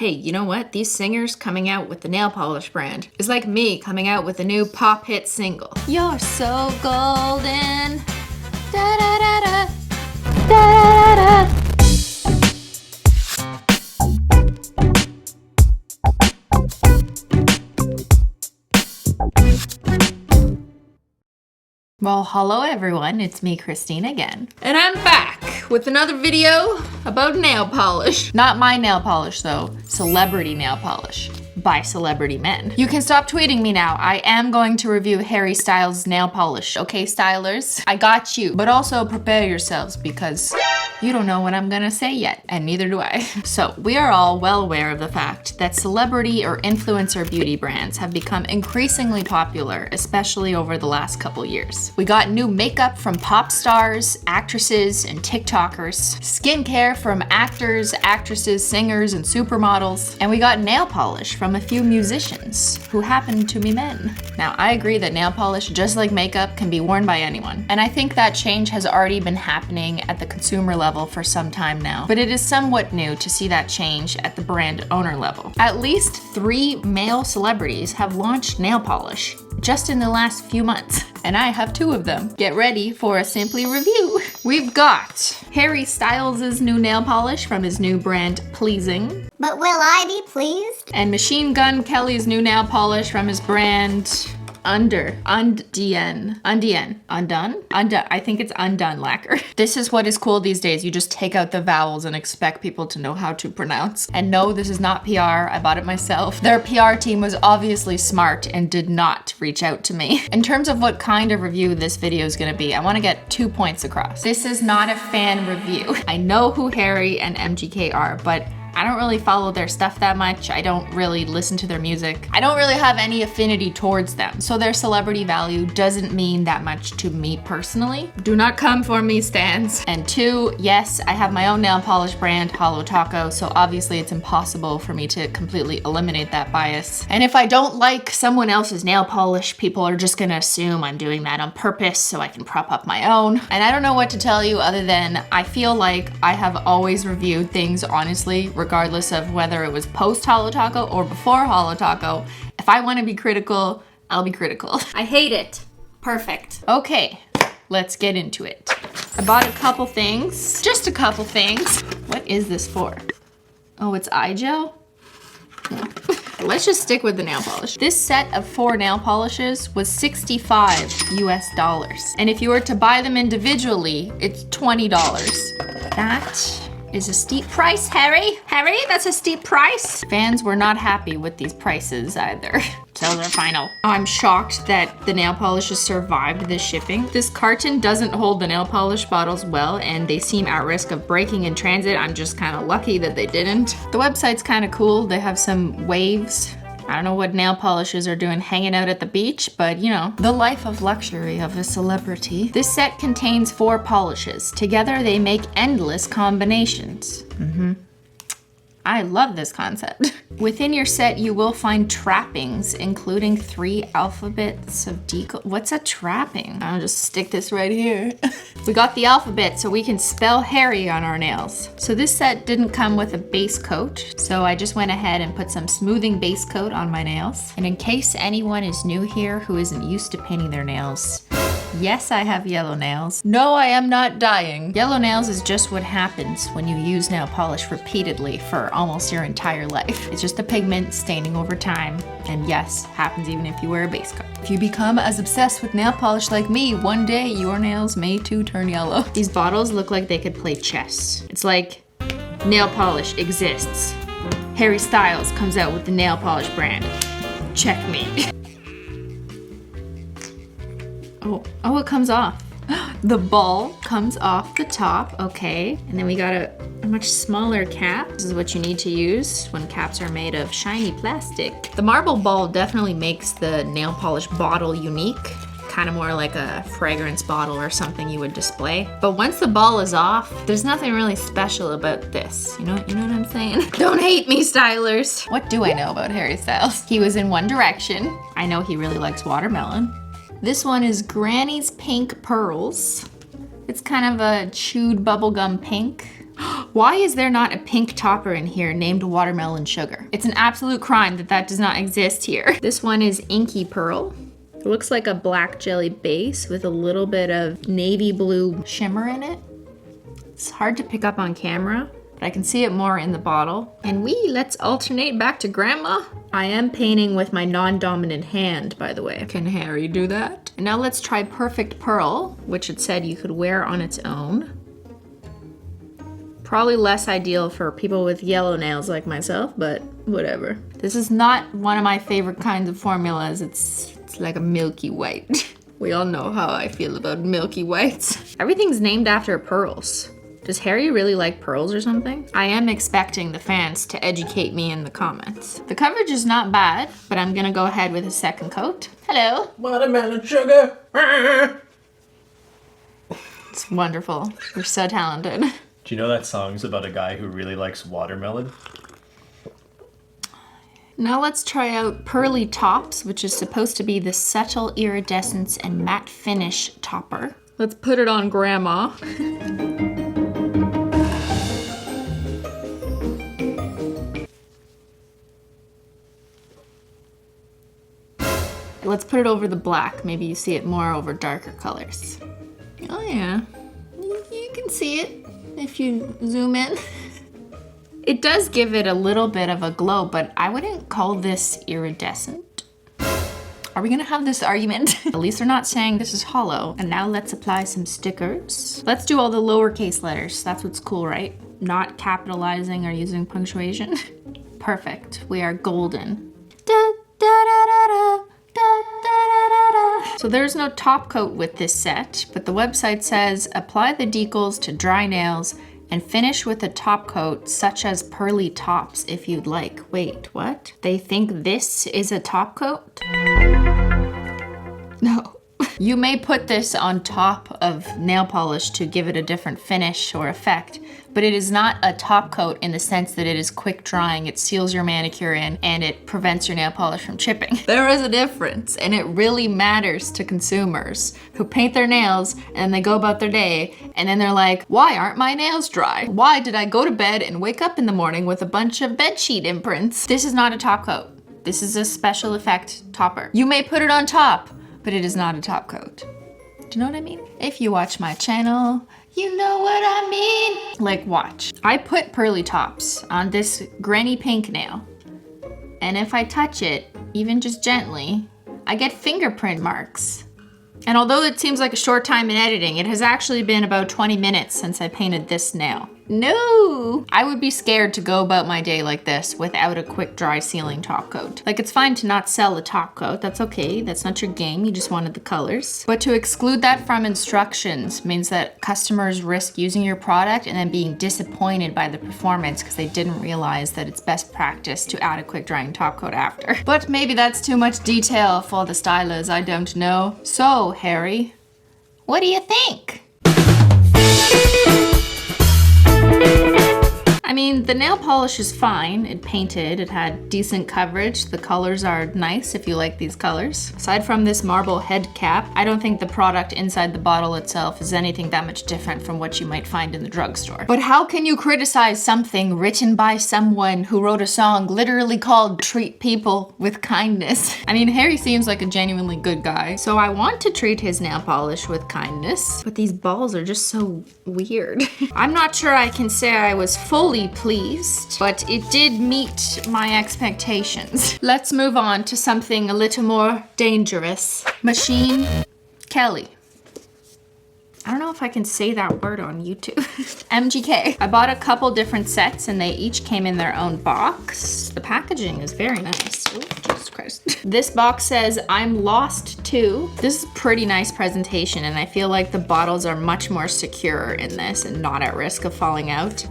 Hey, you know what? These singers coming out with the nail polish brand is like me coming out with a new pop hit single. You're so golden. Da da da da. Da da da. Well, hello everyone, it's me, Christine, again. And I'm back with another video about nail polish. Not my nail polish though, celebrity nail polish by celebrity men. You can stop tweeting me now. I am going to review Harry Styles' nail polish. Okay, stylers, I got you. But also prepare yourselves because you don't know what I'm gonna say yet, and neither do I. So, we are all well aware of the fact that celebrity or influencer beauty brands have become increasingly popular, especially over the last couple years. We got new makeup from pop stars, actresses, and TikTokers, skincare from actors, actresses, singers, and supermodels, and we got nail polish from a few musicians who happen to be men. Now, I agree that nail polish, just like makeup, can be worn by anyone, and I think that change has already been happening at the consumer level for some time now, but it is somewhat new to see that change at the brand owner level. At least 3 male celebrities have launched nail polish just in the last few months, and I have 2 of them. Get ready for a Simply review. We've got Harry Styles' new nail polish from his new brand Pleasing. But will I be pleased? And Machine Gun Kelly's new nail polish from his brand Undone. I think it's Undone LAQR. This is what is cool these days. You just take out the vowels and expect people to know how to pronounce. And no, this is not PR. I bought it myself. Their PR team was obviously smart and did not reach out to me. In terms of what kind of review this video is gonna be, I wanna get 2 points across. This is not a fan review. I know who Harry and MGK are, but I don't really follow their stuff that much. I don't really listen to their music. I don't really have any affinity towards them. So their celebrity value doesn't mean that much to me personally. Do not come for me, stans. And 2, yes, I have my own nail polish brand, Hollow Taco, so obviously it's impossible for me to completely eliminate that bias. And if I don't like someone else's nail polish, people are just gonna assume I'm doing that on purpose so I can prop up my own. And I don't know what to tell you other than I feel like I have always reviewed things honestly, regardless of whether it was post Hollow Taco or before Hollow Taco. If I want to be critical, I'll be critical. I hate it. Perfect. Okay, let's get into it. I bought a couple things, just a couple things. What is this for? Oh, it's eye gel? No. Let's just stick with the nail polish. This set of 4 nail polishes was $65 US. And if you were to buy them individually, it's $20. That is a steep price, Harry. Harry, that's a steep price. Fans were not happy with these prices either. So they're final. I'm shocked that the nail polishes survived this shipping. This carton doesn't hold the nail polish bottles well, and they seem at risk of breaking in transit. I'm just kind of lucky that they didn't. The website's kind of cool. They have some waves. I don't know what nail polishes are doing hanging out at the beach, but you know, the life of luxury of a celebrity. This set contains 4 polishes. Together they make endless combinations. I love this concept. Within your set, you will find trappings, including 3 alphabets of decode. What's a trapping? I'll just stick this right here. We got the alphabet so we can spell Harry on our nails. So this set didn't come with a base coat, so I just went ahead and put some smoothing base coat on my nails. And in case anyone is new here who isn't used to painting their nails, yes, I have yellow nails. No, I am not dying. Yellow nails is just what happens when you use nail polish repeatedly for almost your entire life. It's just a pigment staining over time. And yes, happens even if you wear a base coat. If you become as obsessed with nail polish like me, one day your nails may too turn yellow. These bottles look like they could play chess. It's like nail polish exists. Harry Styles comes out with the nail polish brand. Checkmate. Oh, it comes off. The ball comes off the top, okay. And then we got a much smaller cap. This is what you need to use when caps are made of shiny plastic. The marble ball definitely makes the nail polish bottle unique. Kind of more like a fragrance bottle or something you would display. But once the ball is off, there's nothing really special about this. You know what I'm saying? Don't hate me, stylers. What do I know about Harry Styles? He was in One Direction. I know he really likes watermelon. This one is Granny's Pink Pearls. It's kind of a chewed bubblegum pink. Why is there not a pink topper in here named watermelon sugar? It's an absolute crime that that does not exist here. This one is Inky Pearl. It looks like a black jelly base with a little bit of navy blue shimmer in it. It's hard to pick up on camera, but I can see it more in the bottle. And let's alternate back to grandma. I am painting with my non-dominant hand, by the way. Can Harry do that? And now let's try Perfect Pearl, which it said you could wear on its own. Probably less ideal for people with yellow nails like myself, but whatever. This is not one of my favorite kinds of formulas. It's like a milky white. We all know how I feel about milky whites. Everything's named after pearls. Does Harry really like pearls or something? I am expecting the fans to educate me in the comments. The coverage is not bad, but I'm gonna go ahead with a second coat. Hello. Watermelon sugar. It's wonderful. You're so talented. Do you know that song's about a guy who really likes watermelon? Now let's try out Pearly Tops, which is supposed to be the subtle iridescence and matte finish topper. Let's put it on grandma. Let's put it over the black. Maybe you see it more over darker colors. Oh yeah, you can see it if you zoom in. It does give it a little bit of a glow, but I wouldn't call this iridescent. Are we gonna have this argument? At least they're not saying this is hollow. And now let's apply some stickers. Let's do all the lowercase letters. That's what's cool, right? Not capitalizing or using punctuation. Perfect, we are golden. Da, da, da, da, da. So there's no top coat with this set, but the website says apply the decals to dry nails and finish with a top coat such as Pearly Tops if you'd like. Wait, what? They think this is a top coat? No. You may put this on top of nail polish to give it a different finish or effect, but it is not a top coat in the sense that it is quick drying, it seals your manicure in, and it prevents your nail polish from chipping. There is a difference, and it really matters to consumers who paint their nails and they go about their day, and then they're like, why aren't my nails dry? Why did I go to bed and wake up in the morning with a bunch of bedsheet imprints? This is not a top coat. This is a special effect topper. You may put it on top, but it is not a top coat. Do you know what I mean? If you watch my channel, you know what I mean. Like, watch. I put Pearly Tops on this granny pink nail, and if I touch it, even just gently, I get fingerprint marks. And although it seems like a short time in editing, it has actually been about 20 minutes since I painted this nail. No! I would be scared to go about my day like this without a quick dry sealing top coat. Like, it's fine to not sell a top coat, that's okay, that's not your game, you just wanted the colors. But to exclude that from instructions means that customers risk using your product and then being disappointed by the performance because they didn't realize that it's best practice to add a quick drying top coat after. But maybe that's too much detail for the stylers, I don't know. So, Harry, what do you think? I mean, the nail polish is fine. It painted, it had decent coverage. The colors are nice if you like these colors. Aside from this marble head cap, I don't think the product inside the bottle itself is anything that much different from what you might find in the drugstore. But how can you criticize something written by someone who wrote a song literally called Treat People with Kindness? I mean, Harry seems like a genuinely good guy, so I want to treat his nail polish with kindness, but these balls are just so weird. I'm not sure I can say I was fully pleased, but it did meet my expectations. Let's move on to something a little more dangerous. Machine Kelly. I don't know if I can say that word on YouTube. MGK. I bought a couple different sets and they each came in their own box. The packaging is very nice. Oh, Jesus Christ. This box says, I'm lost too. This is a pretty nice presentation and I feel like the bottles are much more secure in this and not at risk of falling out.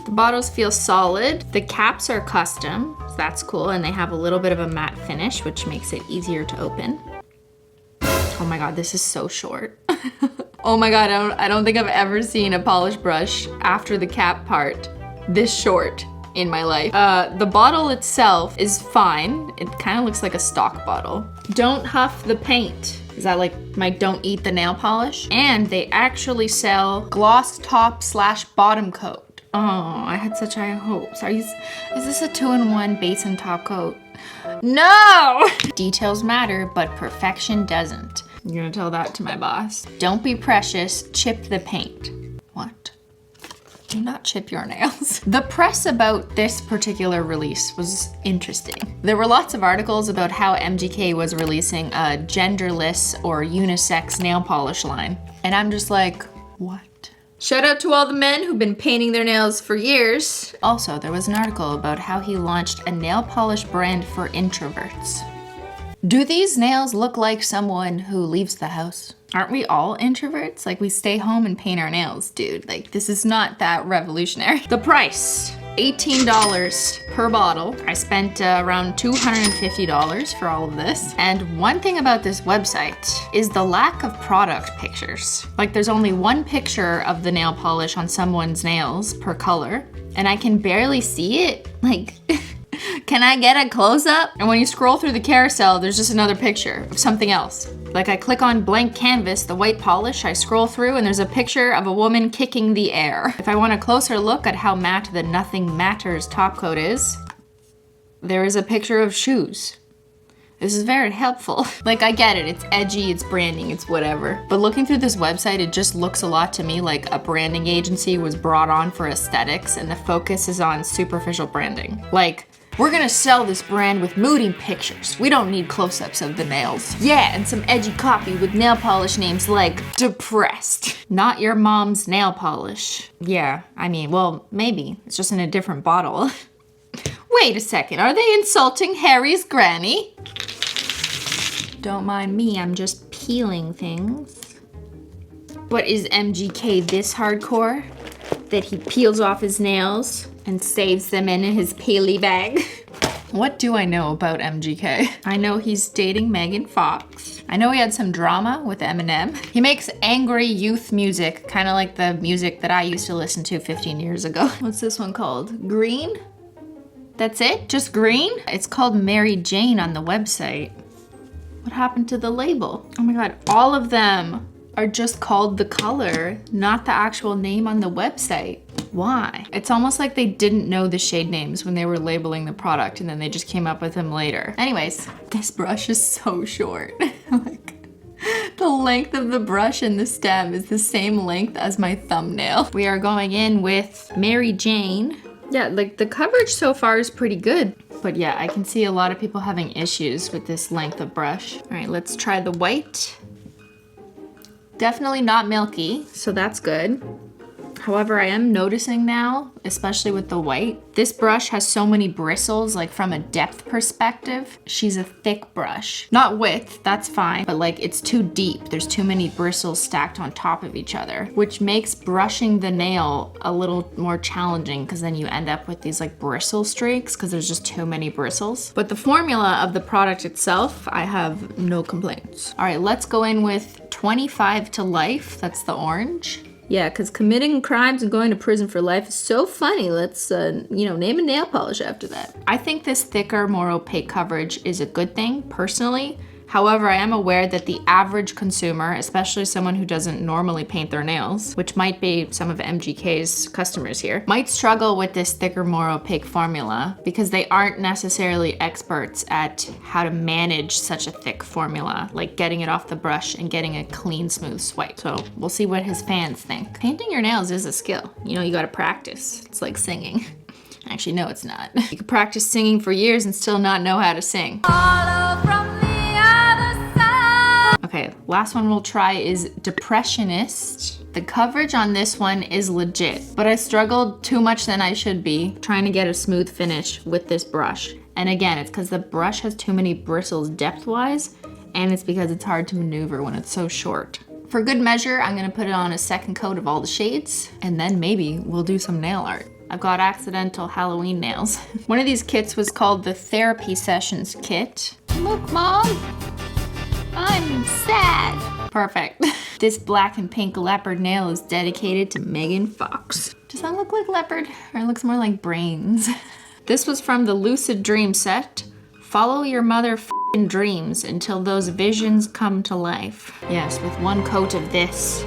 The bottles feel solid. The caps are custom, so that's cool, and they have a little bit of a matte finish, which makes it easier to open. Oh my God, this is so short. Oh my God, I don't think I've ever seen a polish brush after the cap part this short. in my life. The bottle itself is fine. It kind of looks like a stock bottle. Don't huff the paint. Is that like my don't eat the nail polish? And they actually sell gloss top / bottom coat. Oh, I had such high hopes. Is this a 2-in-1 base and top coat? No! Details matter, but perfection doesn't. I'm gonna tell that to my boss. Don't be precious, chip the paint. What? Do not chip your nails. The press about this particular release was interesting. There were lots of articles about how MGK was releasing a genderless or unisex nail polish line. And I'm just like, what? Shout out to all the men who've been painting their nails for years. Also, there was an article about how he launched a nail polish brand for introverts. Do these nails look like someone who leaves the house? Aren't we all introverts? Like, we stay home and paint our nails, dude. Like, this is not that revolutionary. The price, $18 per bottle. I spent around $250 for all of this. And one thing about this website is the lack of product pictures. Like, there's only one picture of the nail polish on someone's nails per color, and I can barely see it. Like, can I get a close-up? And when you scroll through the carousel, there's just another picture of something else. Like, I click on blank canvas, the white polish, I scroll through, and there's a picture of a woman kicking the air. If I want a closer look at how matte the Nothing Matters top coat is, there is a picture of shoes. This is very helpful. Like, I get it, it's edgy, it's branding, it's whatever. But looking through this website, it just looks a lot to me like a branding agency was brought on for aesthetics, and the focus is on superficial branding. Like, we're gonna sell this brand with moody pictures. We don't need close-ups of the nails. Yeah, and some edgy copy with nail polish names like Depressed. Not your mom's nail polish. Yeah, I mean, well, maybe. It's just in a different bottle. Wait a second, are they insulting Harry's granny? Don't mind me, I'm just peeling things. But is MGK this hardcore? That he peels off his nails and saves them in his peely bag? What do I know about MGK? I know he's dating Megan Fox. I know he had some drama with Eminem. He makes angry youth music, kind of like the music that I used to listen to 15 years ago. What's this one called? Green? That's it? Just green? It's called Mary Jane on the website. What happened to the label? Oh my God, all of them are just called the color, not the actual name on the website. Why? It's almost like they didn't know the shade names when they were labeling the product and then they just came up with them later. Anyways, this brush is so short. Like, the length of the brush and the stem is the same length as my thumbnail. We are going in with Mary Jane. Yeah, like the coverage so far is pretty good. But yeah, I can see a lot of people having issues with this length of brush. All right, let's try the white. Definitely not milky, so that's good. However, I am noticing now, especially with the white, this brush has so many bristles, like from a depth perspective. She's a thick brush. Not width, that's fine, but like it's too deep. There's too many bristles stacked on top of each other, which makes brushing the nail a little more challenging because then you end up with these like bristle streaks because there's just too many bristles. But the formula of the product itself, I have no complaints. All right, let's go in with 25 to life. That's the orange. Yeah, because committing crimes and going to prison for life is so funny. Let's, name a nail polish after that. I think this thicker, more opaque coverage is a good thing, personally. However, I am aware that the average consumer, especially someone who doesn't normally paint their nails, which might be some of MGK's customers here, might struggle with this thicker, more opaque formula because they aren't necessarily experts at how to manage such a thick formula, like getting it off the brush and getting a clean, smooth swipe. So we'll see what his fans think. Painting your nails is a skill. You know, you gotta practice. It's like singing. Actually, no, it's not. You could practice singing for years and still not know how to sing. Okay, last one we'll try is Depressionist. The coverage on this one is legit, but I struggled too much than I should be trying to get a smooth finish with this brush. And again, it's because the brush has too many bristles depth-wise, and it's because it's hard to maneuver when it's so short. For good measure, I'm gonna put it on a second coat of all the shades, and then maybe we'll do some nail art. I've got accidental Halloween nails. One of these kits was called the Therapy Sessions Kit. Look, Mom, I'm sad. Perfect. This black and pink leopard nail is dedicated to Megan Fox. Does that look like leopard? Or it looks more like brains? This was from the Lucid Dream set. Follow your mother-f***ing dreams until those visions come to life. Yes, with one coat of this,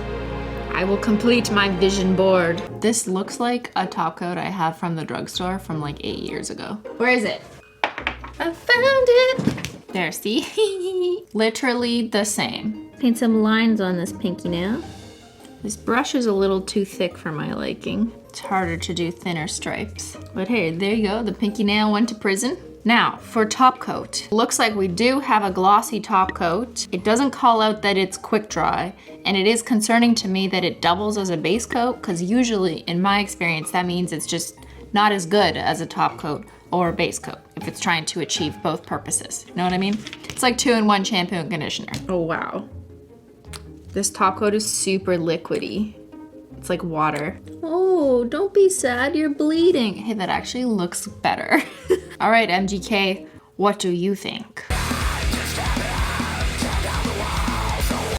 I will complete my vision board. This looks like a top coat I have from the drugstore from like 8 years ago. Where is it? I found it. There, see? Literally the same. Paint some lines on this pinky nail. This brush is a little too thick for my liking. It's harder to do thinner stripes. But hey, there you go. The pinky nail went to prison. Now, for top coat. Looks like we do have a glossy top coat. It doesn't call out that it's quick dry, and it is concerning to me that it doubles as a base coat, because usually, in my experience, that means it's just not as good as a top coat or a base coat if it's trying to achieve both purposes. You know what I mean? It's like 2-in-1 shampoo and conditioner. Oh, wow. This top coat is super liquidy. It's like water. Oh, don't be sad, you're bleeding. Hey, that actually looks better. All right, MGK, what do you think?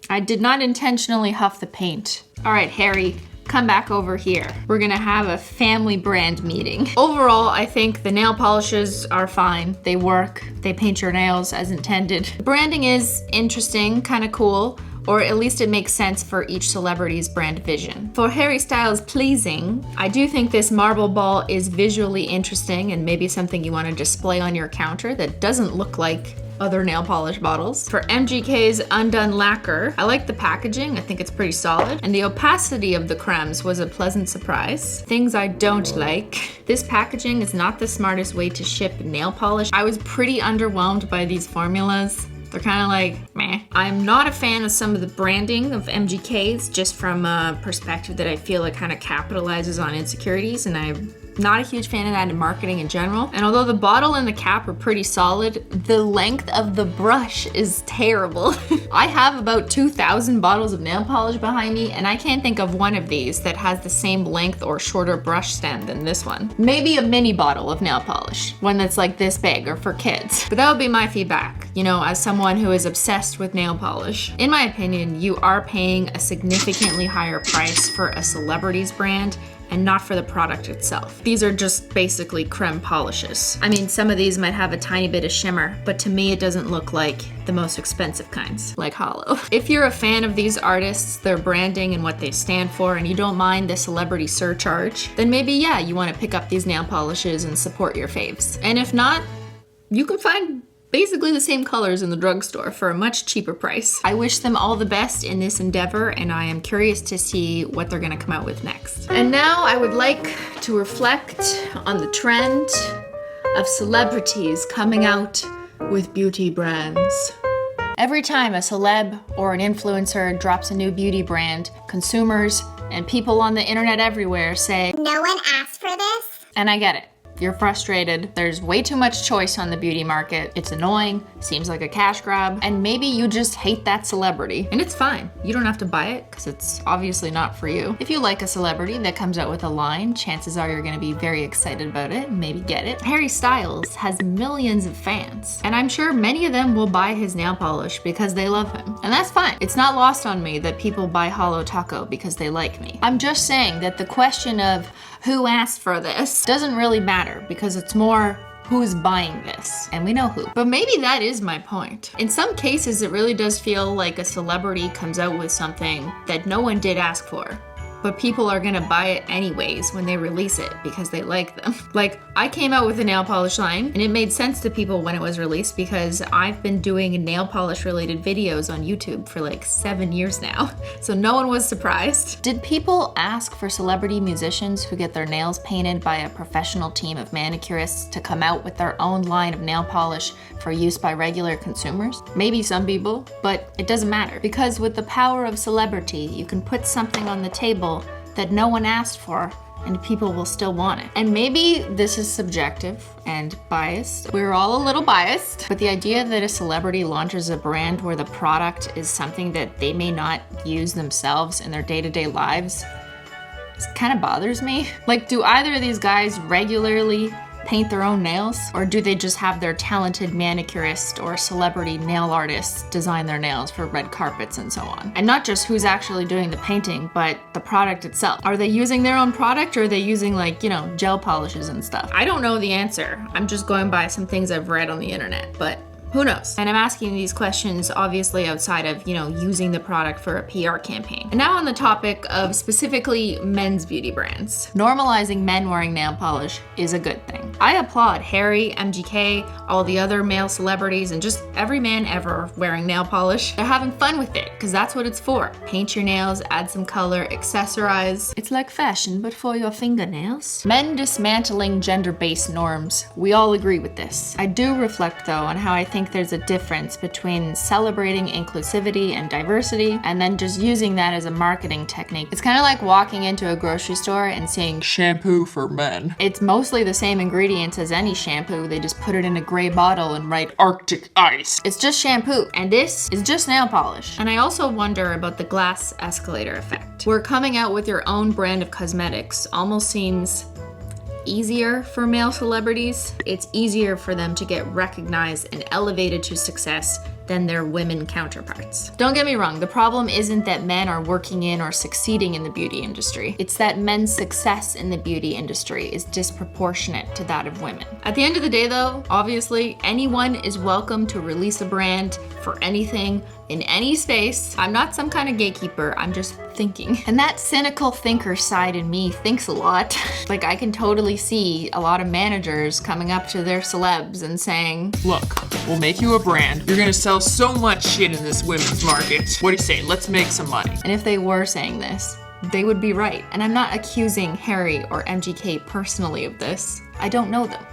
I did not intentionally huff the paint. All right, Harry, come back over here. We're gonna have a family brand meeting. Overall, I think the nail polishes are fine. They work, they paint your nails as intended. The branding is interesting, kind of cool, or at least it makes sense for each celebrity's brand vision. For Harry Styles' pleasing, I do think this marble ball is visually interesting and maybe something you want to display on your counter that doesn't look like other nail polish bottles. For MGK's Undone Lacquer, I like the packaging. I think it's pretty solid. And the opacity of the cremes was a pleasant surprise. Things I don't like. This packaging is not the smartest way to ship nail polish. I was pretty underwhelmed by these formulas. They're kind of like, meh. I'm not a fan of some of the branding of MGK's, just from a perspective that I feel it kind of capitalizes on insecurities, and I'm not a huge fan of that in marketing in general. And although the bottle and the cap are pretty solid, the length of the brush is terrible. I have about 2,000 bottles of nail polish behind me, and I can't think of one of these that has the same length or shorter brush stem than this one. Maybe a mini bottle of nail polish, one that's like this big or for kids. But that would be my feedback, you know, as someone who is obsessed with nail polish. In my opinion, you are paying a significantly higher price for a celebrity's brand and not for the product itself. These are just basically creme polishes. I mean, some of these might have a tiny bit of shimmer, but to me it doesn't look like the most expensive kinds, like Hollow. If you're a fan of these artists, their branding and what they stand for, and you don't mind the celebrity surcharge, then maybe, yeah, you wanna pick up these nail polishes and support your faves. And if not, you can find basically the same colors in the drugstore for a much cheaper price. I wish them all the best in this endeavor, and I am curious to see what they're gonna come out with next. And now I would like to reflect on the trend of celebrities coming out with beauty brands. Every time a celeb or an influencer drops a new beauty brand, consumers and people on the internet everywhere say, No one asked for this? and I get it. You're frustrated. There's way too much choice on the beauty market. It's annoying, seems like a cash grab, and maybe you just hate that celebrity. And it's fine. You don't have to buy it because it's obviously not for you. If you like a celebrity that comes out with a line, chances are you're gonna be very excited about it and maybe get it. Harry Styles has millions of fans, and I'm sure many of them will buy his nail polish because they love him. And that's fine. It's not lost on me that people buy Hollow Taco because they like me. I'm just saying that the question of who asked for this doesn't really matter, because it's more who's buying this, and we know who. But maybe that is my point. In some cases, it really does feel like a celebrity comes out with something that no one did ask for, but people are gonna buy it anyways when they release it because they like them. Like, I came out with a nail polish line, and it made sense to people when it was released because I've been doing nail polish related videos on YouTube for like 7 years now, so no one was surprised. Did people ask for celebrity musicians who get their nails painted by a professional team of manicurists to come out with their own line of nail polish for use by regular consumers? Maybe some people, but it doesn't matter, because with the power of celebrity, you can put something on the table that no one asked for and people will still want it. And maybe this is subjective and biased. We're all a little biased, but the idea that a celebrity launches a brand where the product is something that they may not use themselves in their day-to-day lives kind of bothers me. Like, do either of these guys regularly paint their own nails? Or do they just have their talented manicurist or celebrity nail artists design their nails for red carpets and so on? And not just who's actually doing the painting, but the product itself. Are they using their own product, or are they using, like, you know, gel polishes and stuff? I don't know the answer. I'm just going by some things I've read on the internet, but who knows? And I'm asking these questions obviously outside of, you know, using the product for a PR campaign. And now on the topic of specifically men's beauty brands. Normalizing men wearing nail polish is a good thing. I applaud Harry, MGK, all the other male celebrities, and just every man ever wearing nail polish. They're having fun with it, because that's what it's for. Paint your nails, add some color, accessorize. It's like fashion, but for your fingernails. Men dismantling gender-based norms. We all agree with this. I do reflect, though, on how I think there's a difference between celebrating inclusivity and diversity and then just using that as a marketing technique. It's kind of like walking into a grocery store and seeing shampoo for men. It's mostly the same ingredients as any shampoo. They just put it in a gray bottle and write Arctic Ice. It's just shampoo, and this is just nail polish. And I also wonder about the glass escalator effect. Where coming out with your own brand of cosmetics almost seems easier for male celebrities. It's easier for them to get recognized and elevated to success than their women counterparts. Don't get me wrong, the problem isn't that men are working in or succeeding in the beauty industry. It's that men's success in the beauty industry is disproportionate to that of women. At the end of the day though, obviously, anyone is welcome to release a brand for anything in any space. I'm not some kind of gatekeeper, I'm just thinking. And that cynical thinker side in me thinks a lot. Like, I can totally see a lot of managers coming up to their celebs and saying, look, we'll make you a brand. You're gonna sell so much shit in this women's market. What do you say? Let's make some money. and if they were saying this, they would be right. And I'm not accusing Harry or MGK personally of this. I don't know them.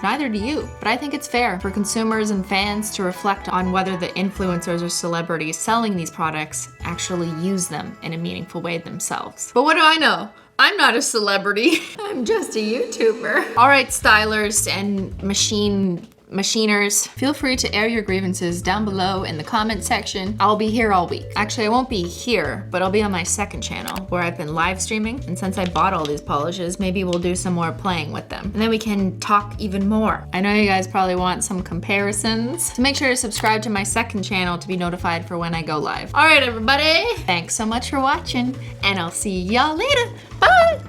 Neither do you. But I think it's fair for consumers and fans to reflect on whether the influencers or celebrities selling these products actually use them in a meaningful way themselves. But what do I know? I'm not a celebrity. I'm just a YouTuber. All right, stylers and machiners, feel free to air your grievances down below in the comment section. I'll be here all week. Actually, I won't be here, but I'll be on my second channel where I've been live streaming. And since I bought all these polishes, maybe we'll do some more playing with them. And then we can talk even more. I know you guys probably want some comparisons. So make sure to subscribe to my second channel to be notified for when I go live. All right, everybody. Thanks so much for watching, and I'll see y'all later. Bye.